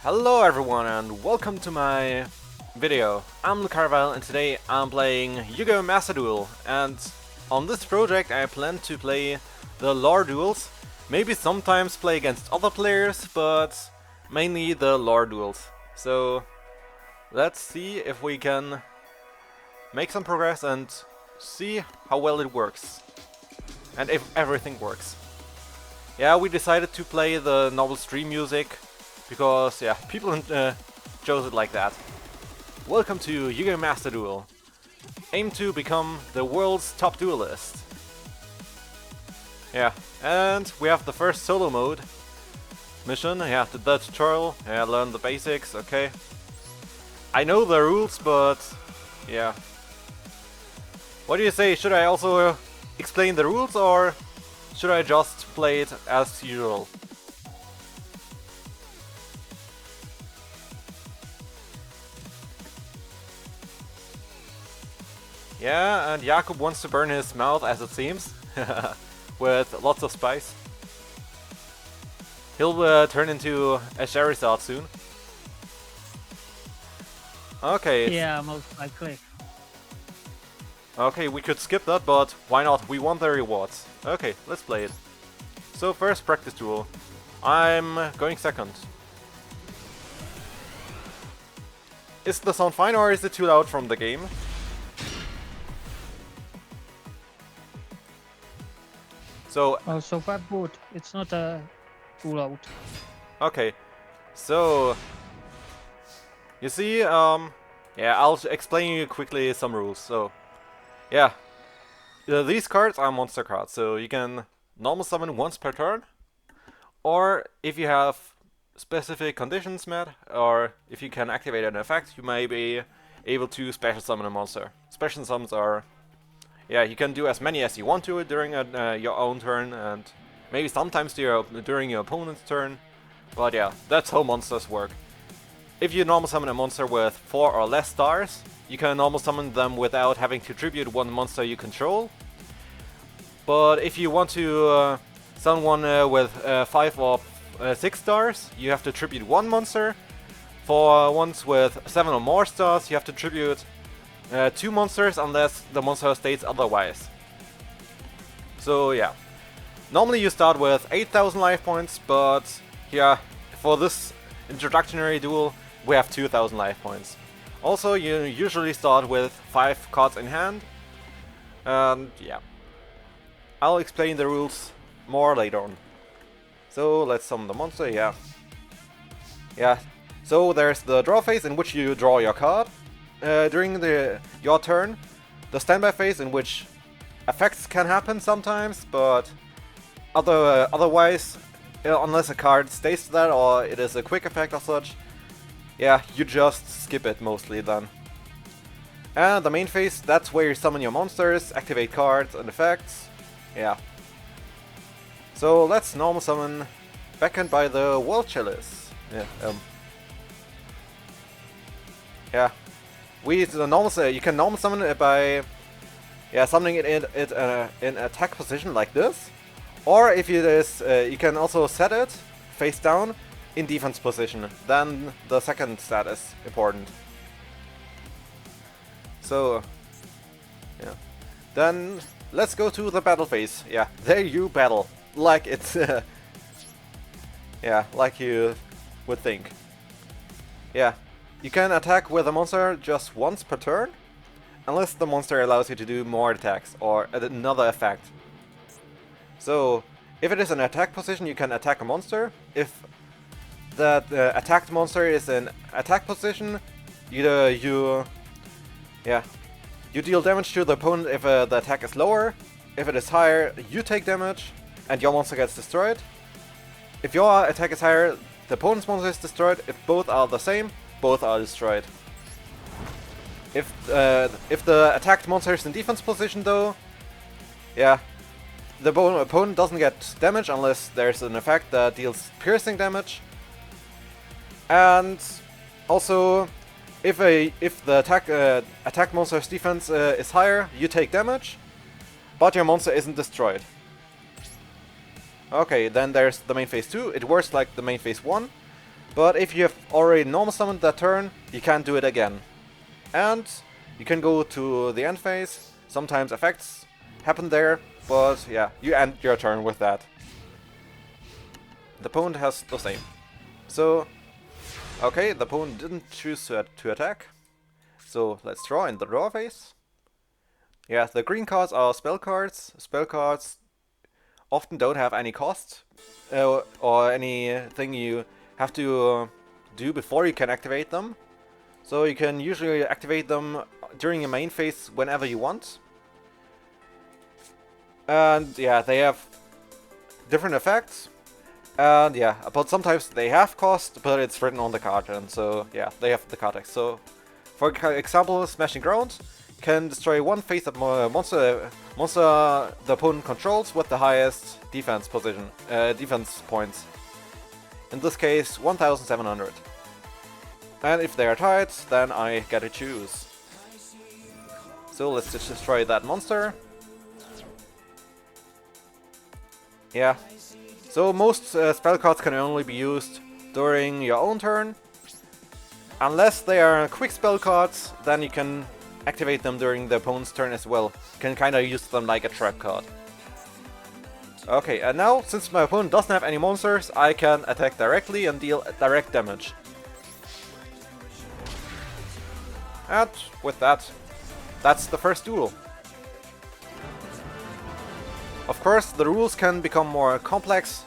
Hello everyone and welcome to my video. I'm Lucarvel and today I'm playing Yugioh Master Duel, and on this project I plan to play the lore duels, maybe sometimes play against other players, but mainly the lore duels. So let's see if we can make some progress and see how well it works and if everything works. Yeah, we decided to play the normal stream music because, yeah, people chose it like that. Welcome to Yugioh Master Duel. Aim to become the world's top duelist. Yeah, and we have the first solo mode mission. Yeah, the tutorial. Yeah, learn the basics, okay. I know the rules, but yeah. What do you say? Should I also explain the rules, or should I just play it as usual? Yeah, and Jakob wants to burn his mouth, as it seems, with lots of spice. He'll turn into a Charizard soon. Okay. Yeah, most likely. Okay, we could skip that, but why not? We want the rewards. Okay, let's play it. So first practice duel. I'm going second. Is the sound fine or is it too loud from the game? So So far good. It's not too loud. okay, so you see, yeah, I'll explain you quickly some rules. So yeah, these cards are monster cards, so you can normal summon once per turn, or if you have specific conditions met, or if you can activate an effect, you may be able to special summon a monster. Special summons are, yeah, you can do as many as you want to during your own turn, and maybe sometimes during your opponent's turn. But yeah, that's how monsters work. If you normal summon a monster with 4 or less stars, you can normal summon them without having to tribute one monster you control. But if you want to summon one with 5 or 6 stars, you have to tribute one monster. For ones with 7 or more stars, you have to tribute 2 monsters unless the monster states otherwise. So yeah, normally you start with 8,000 life points, but yeah, for this introductory duel we have 2,000 life points. Also, you usually start with 5 cards in hand, and yeah, I'll explain the rules more later on. So let's summon the monster. Yeah. So there's the draw phase, in which you draw your card during your turn. The standby phase, in which effects can happen sometimes, but otherwise, unless a card states that or it is a quick effect or such, yeah, you just skip it mostly then. And the main phase, that's where you summon your monsters, activate cards and effects. Yeah. So let's normal summon Beckoned by the World Chalice. Yeah. You can normal summon it by summoning it in attack position like this, or if it is, you can also set it face down in defense position. Then the second stat is important. So yeah, then let's go to the battle phase. Yeah, there you battle like it's yeah, like you would think. Yeah. You can attack with a monster just once per turn, unless the monster allows you to do more attacks or another effect. So, if it is an attack position, you can attack a monster. If that attacked monster is in attack position, you deal damage to the opponent if the attack is lower. If it is higher, you take damage, and your monster gets destroyed. If your attack is higher, the opponent's monster is destroyed. If both are the same, both are destroyed. If the attacked monster is in defense position though, yeah, the opponent doesn't get damage unless there's an effect that deals piercing damage. And also, if the attacked monster's defense is higher, you take damage, but your monster isn't destroyed. Okay, then there's the main phase 2. It works like the main phase 1. But if you have already normal summoned that turn, you can't do it again. And you can go to the end phase. Sometimes effects happen there, but yeah, you end your turn with that. The opponent has the same. So, okay, the opponent didn't choose to attack. So let's draw in the draw phase. Yeah, the green cards are spell cards. Spell cards often don't have any cost or anything you have to do before you can activate them. So you can usually activate them during your main phase whenever you want. And yeah, they have different effects. And yeah, but sometimes they have cost, but it's written on the card, and so yeah, they have the card text. So, for example, Smashing Ground can destroy one face-up monster the opponent controls with the highest defense points. In this case, 1,700. And if they are tied, then I get to choose. So let's just destroy that monster. Yeah. So most spell cards can only be used during your own turn. Unless they are quick spell cards, then you can activate them during the opponent's turn as well. You can kinda use them like a trap card. Okay, and now, since my opponent doesn't have any monsters, I can attack directly and deal direct damage. And with that, that's the first duel. Of course, the rules can become more complex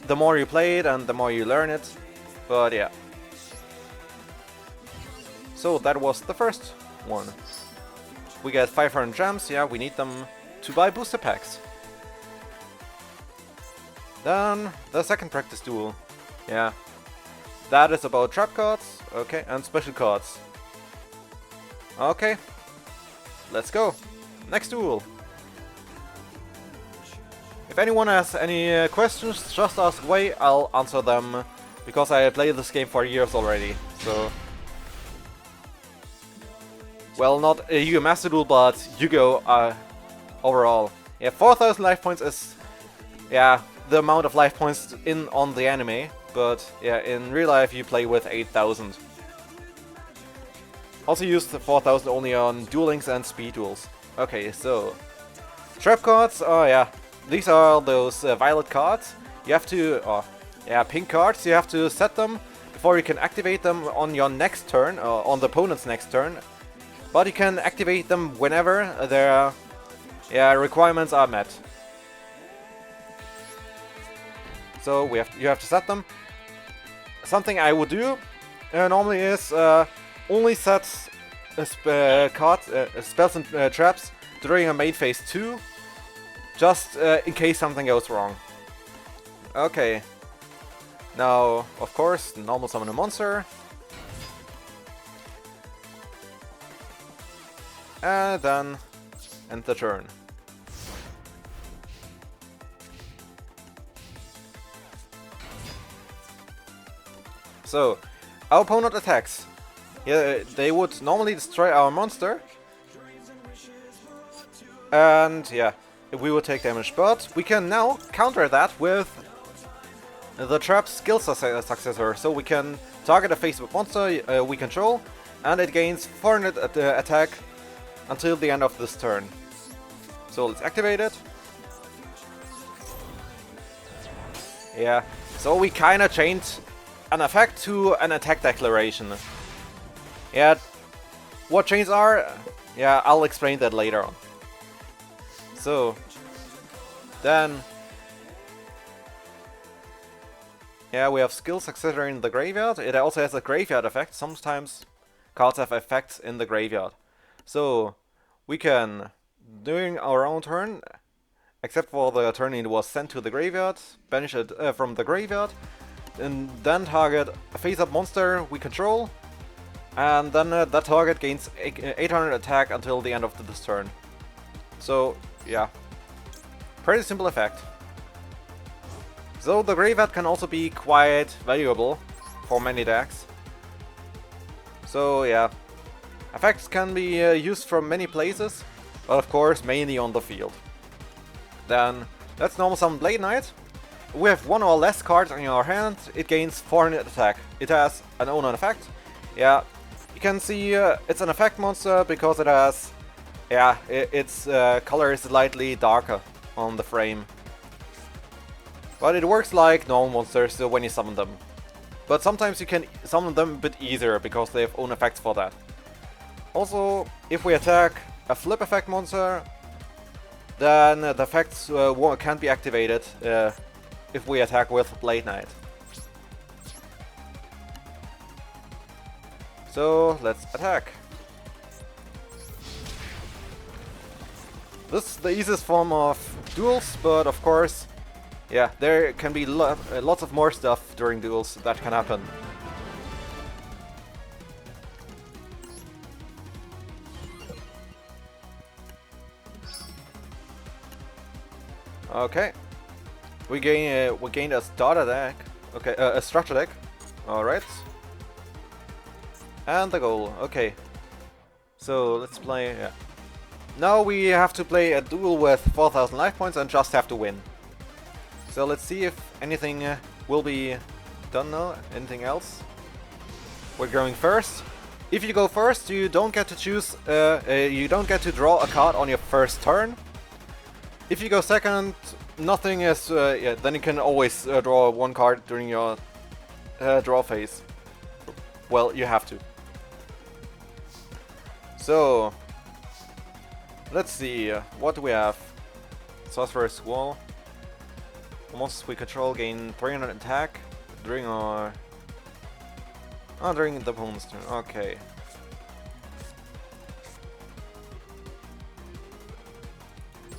the more you play it and the more you learn it, but yeah. So that was the first one. We get 500 gems, yeah, we need them to buy booster packs. Then the second practice duel, yeah. That is about trap cards, okay, and special cards. Okay, let's go. Next duel. If anyone has any questions, just ask away, I'll answer them, because I played this game for years already, so... Well, not a Yu-Gi-Oh! Master Duel, but Yu-Gi-Oh! Overall. Yeah, 4,000 life points is... yeah, the amount of life points on the anime, but yeah, in real life you play with 8,000. Also used the 4,000 only on Duel Links and Speed Duels. Okay, so... Trap cards, oh yeah. These are those violet cards. You have to, pink cards. You have to set them before you can activate them on your next turn, on the opponent's next turn. But you can activate them whenever their requirements are met. So you have to set them. Something I would do normally is only set spells and traps during a main phase 2. Just in case something goes wrong. Okay. Now, of course, normal summon a monster. And then end the turn. So, our opponent attacks. Yeah, they would normally destroy our monster. And yeah. We will take damage, but we can now counter that with the trap skill successor. So we can target a face-up monster we control, and it gains 400 attack until the end of this turn. So let's activate it. Yeah, so we kinda changed an effect to an attack declaration. Yeah, what changes are? Yeah, I'll explain that later on. So, then, yeah, we have skill successor in the graveyard. It also has a graveyard effect. Sometimes cards have effects in the graveyard. So, we can, during our own turn, except for the turn it was sent to the graveyard, banish it from the graveyard, and then target a face-up monster we control, and then that target gains 800 attack until the end of this turn. So, yeah, pretty simple effect. So the graveyard can also be quite valuable for many decks. So yeah, effects can be used from many places, but of course mainly on the field. Then let's normal summon Blade Knight. we have one or less cards in our hand, it gains 400 attack. It has an own effect. Yeah, you can see it's an effect monster because it has, yeah, its color is slightly darker on the frame. But it works like normal monsters when you summon them. But sometimes you can summon them a bit easier because they have own effects for that. Also, if we attack a flip effect monster, then the effects can't be activated if we attack with Blade Knight. So let's attack. This is the easiest form of duels, but of course, yeah, there can be lots of more stuff during duels that can happen. Okay, we gained a starter deck. Okay, a structure deck. All right, and the goal. Okay, so let's play. Yeah. Now we have to play a duel with 4,000 life points and just have to win. So let's see if anything will be done now. Anything else? We're going first. If you go first, you don't get to choose. You don't get to draw a card on your first turn. If you go second, nothing is. Yeah, then you can always draw one card during your draw phase. Well, you have to. So let's see. What do we have? Sorcerer's Wall. Monsters we control gain 300 attack during our. Oh, during the opponent's turn. Okay.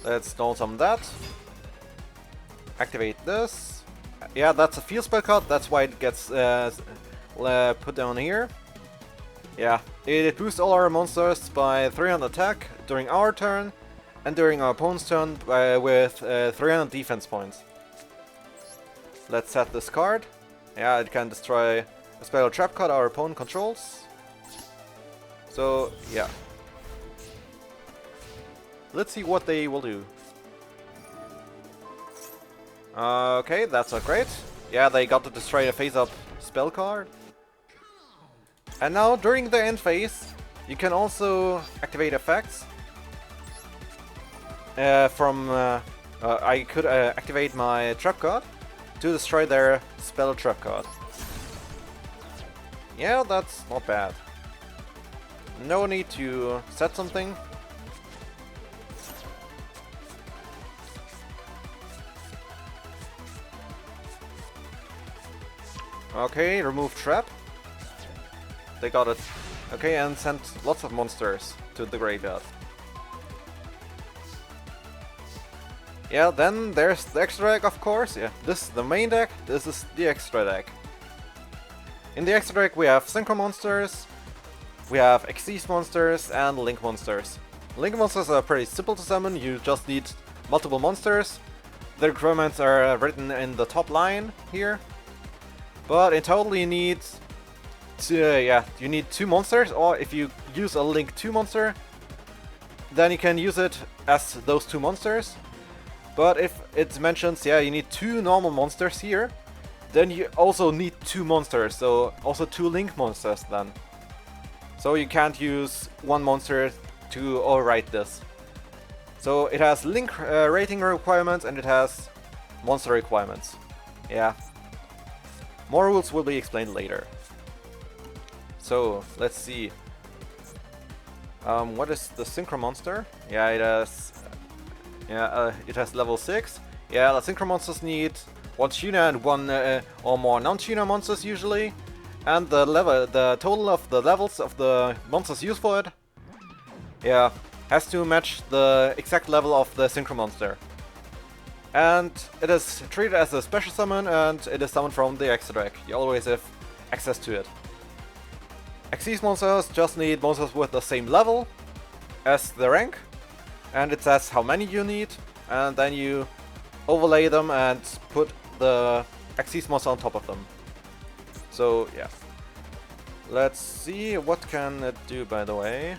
Let's null summon that. Activate this. Yeah, that's a field spell card. That's why it gets put down here. Yeah, it boosts all our monsters by 300 attack during our turn, and during our opponent's turn with 300 defense points. Let's set this card. Yeah, it can destroy a spell or trap card our opponent controls. So, yeah. Let's see what they will do. Okay, that's not great. Yeah, they got to destroy a face-up spell card. And now, during the end phase, you can also activate effects. I could activate my trap card to destroy their spell trap card. Yeah, that's not bad. No need to set something. Okay, remove trap. They got it. Okay, and sent lots of monsters to the graveyard. Yeah, then there's the extra deck, of course. Yeah, this is the main deck, this is the extra deck. In the extra deck we have Synchro monsters, we have Xyz monsters, and Link monsters. Link monsters are pretty simple to summon, you just need multiple monsters. The requirements are written in the top line here. But in total you need you need 2 monsters, or if you use a Link 2 monster, then you can use it as those 2 monsters. But if it mentions, yeah, you need 2 normal monsters here, then you also need 2 monsters, so also 2 Link monsters then. So you can't use 1 monster to overwrite this. So it has Link rating requirements and it has monster requirements. Yeah. More rules will be explained later. So, let's see. What is the Synchro monster? Yeah, it has... it has level 6. Yeah, the Synchro monsters need 1 tuna and 1 or more non-tuna monsters usually. And the total of the levels of the monsters used for it, yeah, has to match the exact level of the Synchro monster. And it is treated as a special summon, and it is summoned from the extra deck. You always have access to it. Xyz monsters just need monsters with the same level as the rank, and it says how many you need, and then you overlay them and put the Xyz monster on top of them. So yeah. Let's see, what can it do, by the way?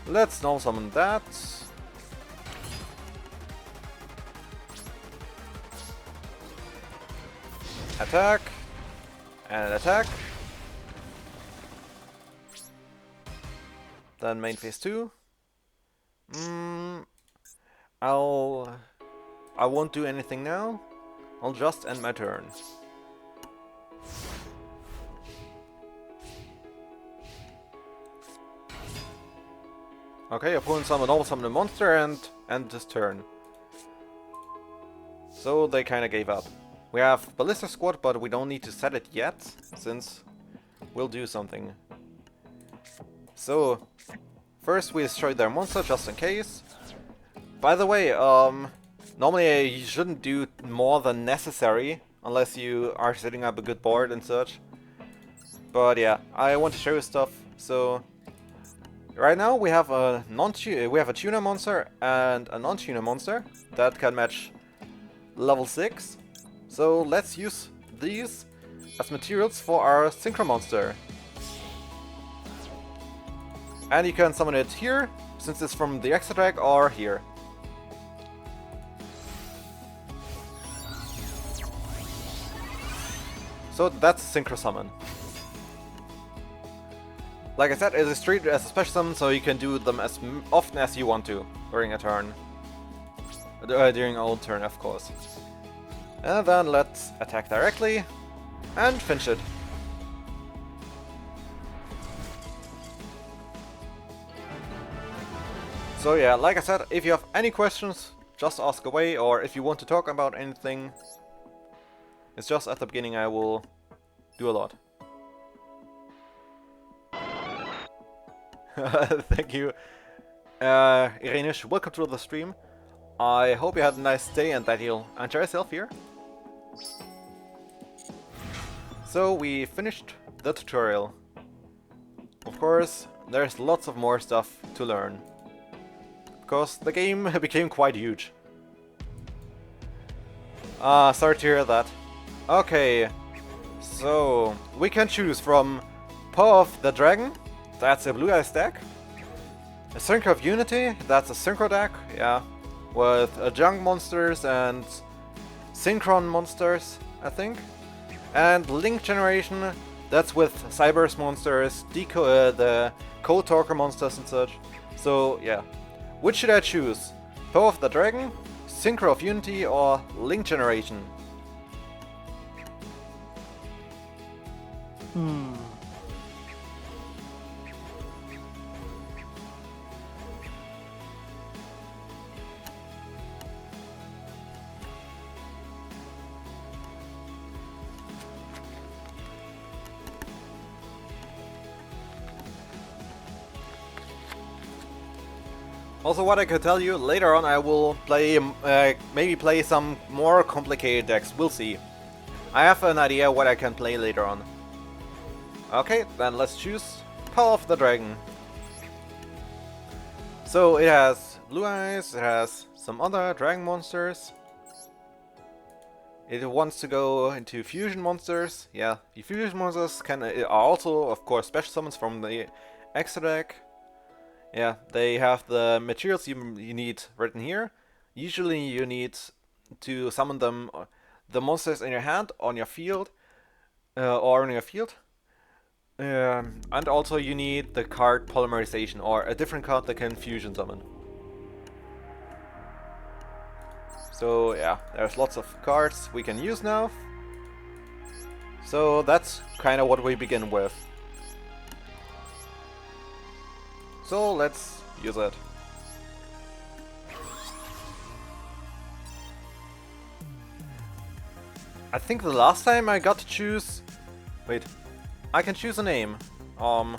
Let's normal summon that. Attack. And attack. Then main phase 2. I won't do anything now. I'll just end my turn. Okay, opponent summon a monster and end this turn. So they kinda gave up. We have Ballista Squad, but we don't need to set it yet, since we'll do something. So, first we destroy their monster just in case. By the way, normally you shouldn't do more than necessary, unless you are setting up a good board and such. But yeah, I want to show you stuff, so... Right now we have a tuner monster and a non-tuner monster that can match level 6. So let's use these as materials for our synchro monster. And you can summon it here, since it's from the extra deck, or here. So that's a synchro summon. Like I said, it is treated as a special summon, so you can do them as often as you want to during a turn. During our own turn, of course. And then let's attack directly and finish it. So yeah, like I said, if you have any questions, just ask away, or if you want to talk about anything, it's just at the beginning I will do a lot. Thank you, Irenish. Welcome to the stream. I hope you had a nice day and that you'll enjoy yourself here. So we finished the tutorial. Of course, there's lots of more stuff to learn, because the game became quite huge. Sorry to hear that. Okay, so we can choose from Power of the Dragon. That's a Blue Eyes deck. A Synchro of Unity, that's a Synchro deck, yeah. With junk monsters and synchron monsters, I think. And Link Generation, that's with Cyberse monsters, the Code Talker monsters and such. So, yeah. Which should I choose? Power of the Dragon, Synchro of Unity, or Link Generation? Also, what I could tell you, later on I will play, maybe play some more complicated decks, we'll see. I have an idea what I can play later on. Okay, then let's choose Power of the Dragon. So it has Blue Eyes, it has some other dragon monsters. It wants to go into fusion monsters. Yeah, the fusion monsters are also, of course, special summons from the extra deck. Yeah, they have the materials you need written here. Usually you need to summon them, the monsters in your hand, on your field, or on your field. And also you need the card Polymerization, or a different card that can fusion summon. So yeah, there's lots of cards we can use now. So that's kind of what we begin with. So let's use it. I think the last time I got to choose... Wait, I can choose a name. Can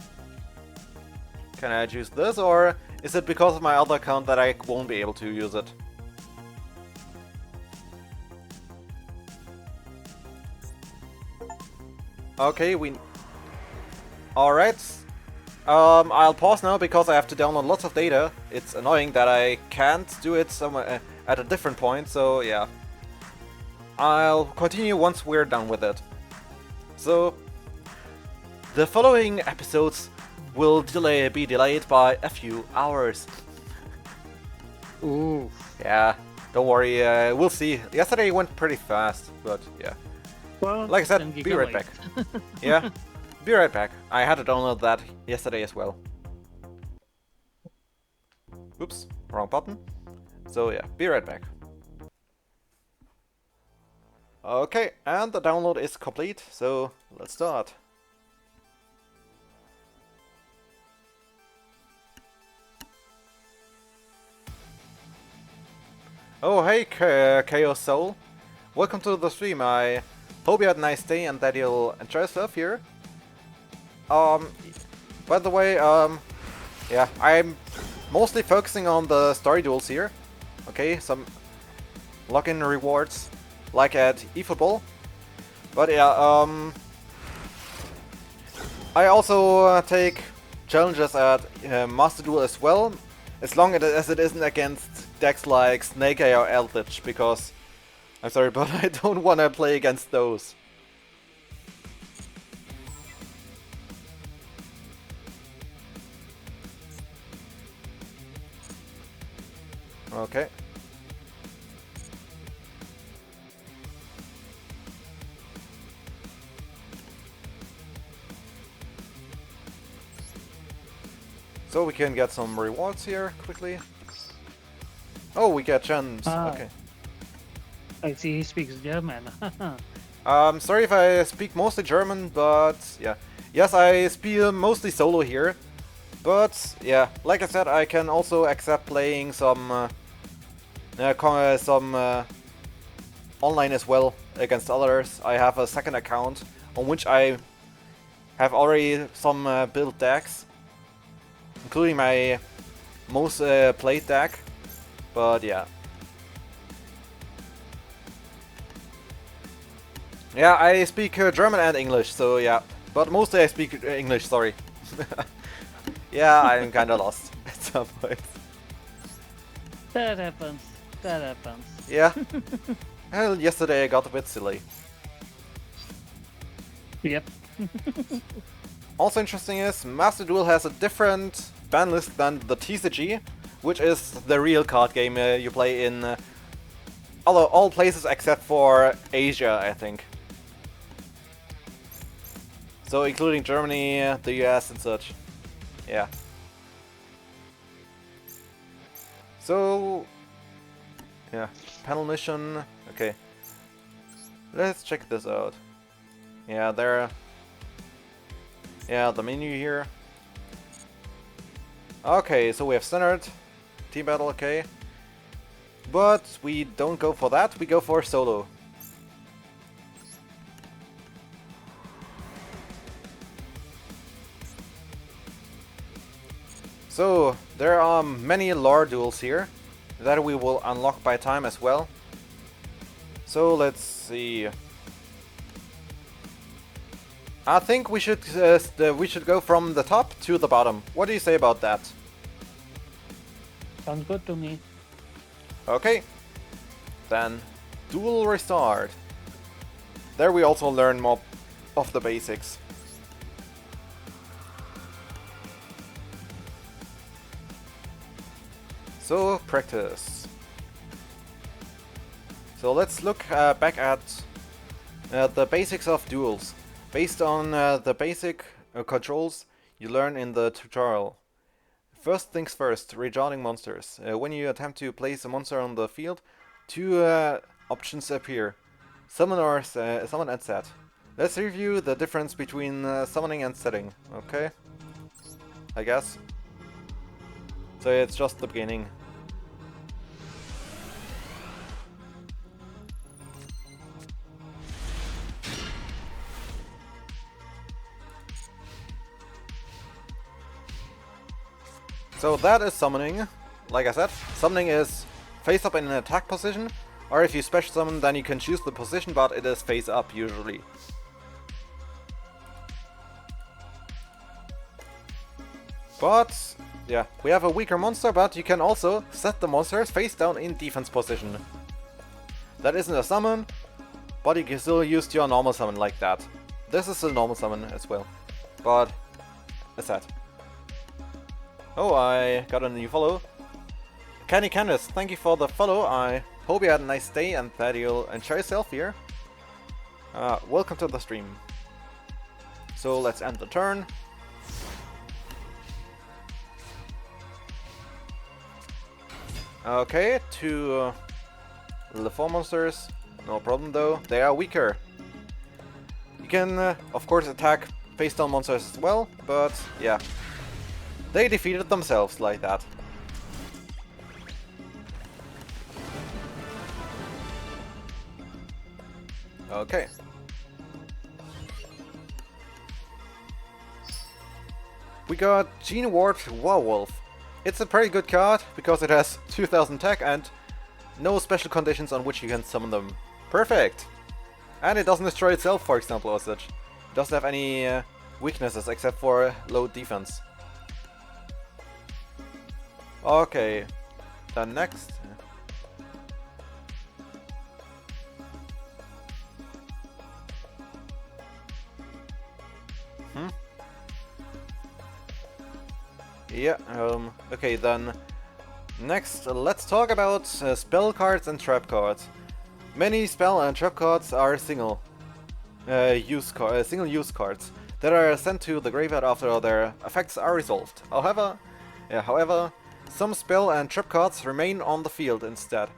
I choose this, or is it because of my other account that I won't be able to use it? Okay, Alright. I'll pause now because I have to download lots of data. It's annoying that I can't do it somewhere at a different point, so yeah. I'll continue once we're done with it. So, the following episodes will be delayed by a few hours. Ooh. Yeah, don't worry, we'll see. Yesterday went pretty fast, but yeah. Well, Like I said, be right back. Yeah, be right back. I had to download that yesterday as well. Oops, wrong button. So yeah, be right back. Okay, and the download is complete, so let's start. Oh hey KO Soul, welcome to the stream. I hope you had a nice day and that you'll enjoy stuff here. By the way, yeah, I'm mostly focusing on the story duels here. Okay, some login rewards like at eFootball. But yeah, I also take challenges at Master Duel as well, as long as it isn't against decks like Snake Eye or Eldritch, because I'm sorry, but I don't want to play against those. Okay. So we can get some rewards here quickly. Oh, we get gems. Okay. I see he speaks German. Sorry if I speak mostly German, but yeah. Yes, I speak mostly solo here. But yeah, like I said, I can also accept playing some online as well against others. I have a second account on which I have already some built decks, including my most played deck. But yeah. Yeah, I speak German and English, so yeah. But mostly I speak English, sorry. Yeah, I'm kinda lost at some point. That happens. That happens. Yeah. Well, yesterday I got a bit silly. Yep. Also interesting is, Master Duel has a different ban list than the TCG, which is the real card game you play in all places except for Asia, I think. So including Germany, the US and such. Yeah. So yeah, panel mission. Okay. Let's check this out. Yeah, there. Yeah, the menu here. Okay, so we have standard team battle, okay. But we don't go for that, we go for solo. So, there are many lore duels here that we will unlock by time as well. So, let's see. I think we should go from the top to the bottom. What do you say about that? Sounds good to me. Okay. Then, duel restart. There we also learn more of the basics. So, practice. So let's look back at the basics of duels. Based on the basic controls you learn in the tutorial. First things first, rejoining monsters. When you attempt to place a monster on the field, two options appear. Summon or summon and set. Let's review the difference between summoning and setting, okay? I guess. So it's just the beginning. So that is summoning. Like I said, summoning is face up in an attack position, or if you special summon then you can choose the position, but it is face up usually. But yeah, we have a weaker monster, but you can also set the monsters face down in defense position. That isn't a summon, but you can still use your normal summon like that. This is a normal summon as well, but a set. Oh, I got a new follow. Candy Candice, thank you for the follow. I hope you had a nice day and that you'll enjoy yourself here. Welcome to the stream. So let's end the turn. Okay, 2 level 4 monsters. No problem though, they are weaker. You can, of course, attack face down monsters as well, but yeah. They defeated themselves like that. Okay. We got Gene Ward Werewolf. It's a pretty good card because it has 2000 attack and no special conditions on which you can summon them. Perfect! And it doesn't destroy itself, for example, or such. It doesn't have any weaknesses except for low defense. Okay, then next. Yeah, okay then. Next, let's talk about spell cards and trap cards. Many spell and trap cards are single-use cards that are sent to the graveyard after their effects are resolved. However, some spell and trap cards remain on the field instead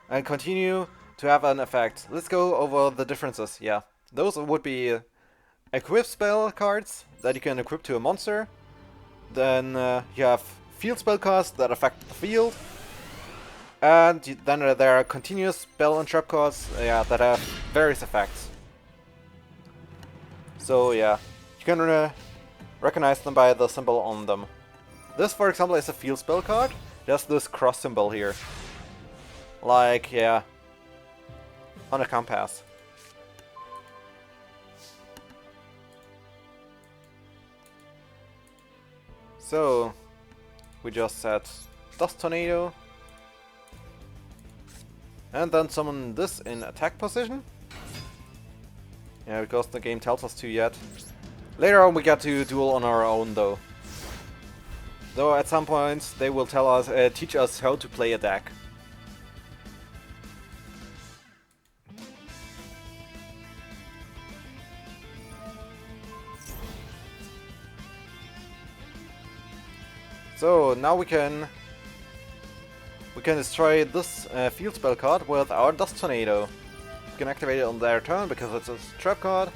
and continue to have an effect. Let's go over the differences. Yeah, those would be equip spell cards that you can equip to a monster. Then you have field spell cards that affect the field. And then there are continuous spell and trap cards that have various effects. So yeah, you can recognize them by the symbol on them. This, for example, is a field spell card. There's this cross symbol here. Like, yeah, on a compass. So, we just set Dust Tornado. And then summon this in attack position. Yeah, because the game tells us to yet. Later on we get to duel on our own though. Though at some point they will tell us, teach us how to play a deck. So now we can destroy this field spell card with our Dust Tornado. We can activate it on their turn because it's a trap card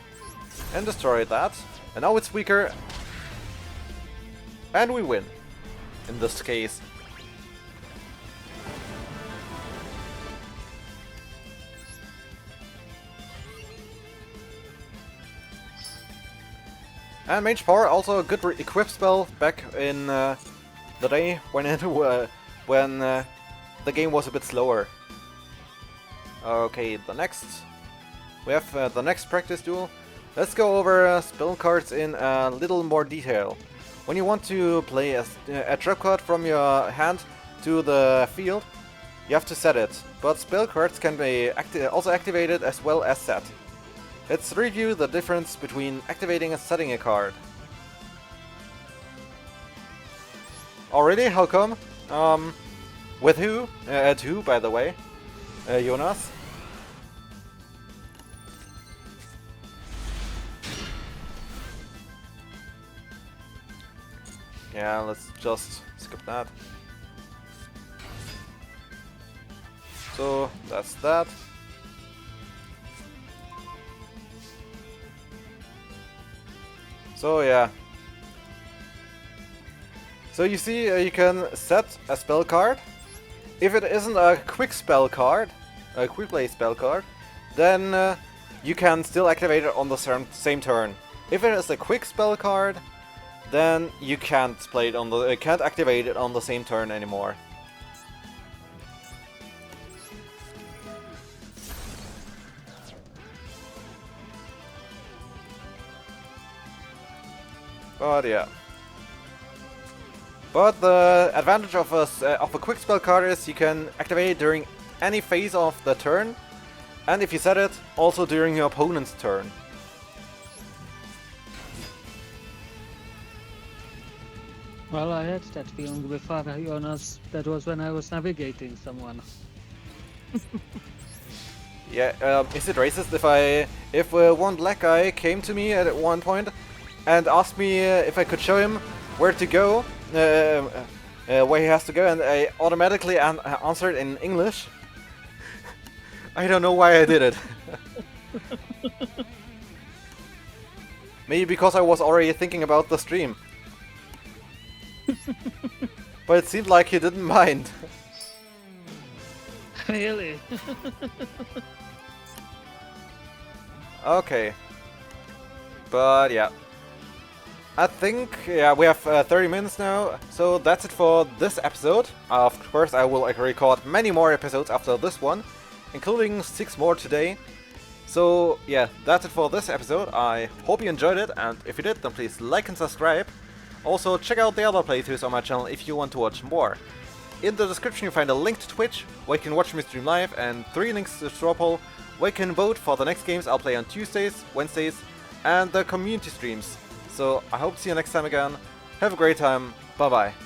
and destroy that. And now it's weaker and we win in this case. And Mage Power, also a good equip spell back in the day when the game was a bit slower. Okay, we have the next practice duel. Let's go over spell cards in a little more detail. When you want to play a trap card from your hand to the field, you have to set it. But spell cards can be also activated as well as set. Let's review the difference between activating and setting a card. Already? How come? With who? At who, by the way? Jonas? Yeah, let's just skip that. So, that's that. So, yeah. So you see, you can set a spell card. If it isn't a quick spell card, a quick play spell card, then you can still activate it on the same turn. If it is a quick spell card, then you can't play it on the can't activate it on the same turn anymore. But yeah. But the advantage of a quick spell card is you can activate it during any phase of the turn, and if you set it, also during your opponent's turn. Well, I had that feeling with Father Jonas. That was when I was navigating someone. Yeah, is it racist if one black guy came to me at one point and asked me if I could show him where to go, where he has to go, and I automatically answered in English? I don't know why I did it. Maybe because I was already thinking about the stream. But it seemed like he didn't mind. Really? Okay. But yeah. I think, yeah, we have 30 minutes now, so that's it for this episode. Of course, I will record many more episodes after this one, including 6 more today. So yeah, that's it for this episode. I hope you enjoyed it, and if you did, then please like and subscribe. Also, check out the other playthroughs on my channel if you want to watch more. In the description you find a link to Twitch, where you can watch me stream live, and 3 links to straw poll, where you can vote for the next games I'll play on Tuesdays, Wednesdays, and the community streams. So I hope to see you next time again. Have a great time. Bye bye.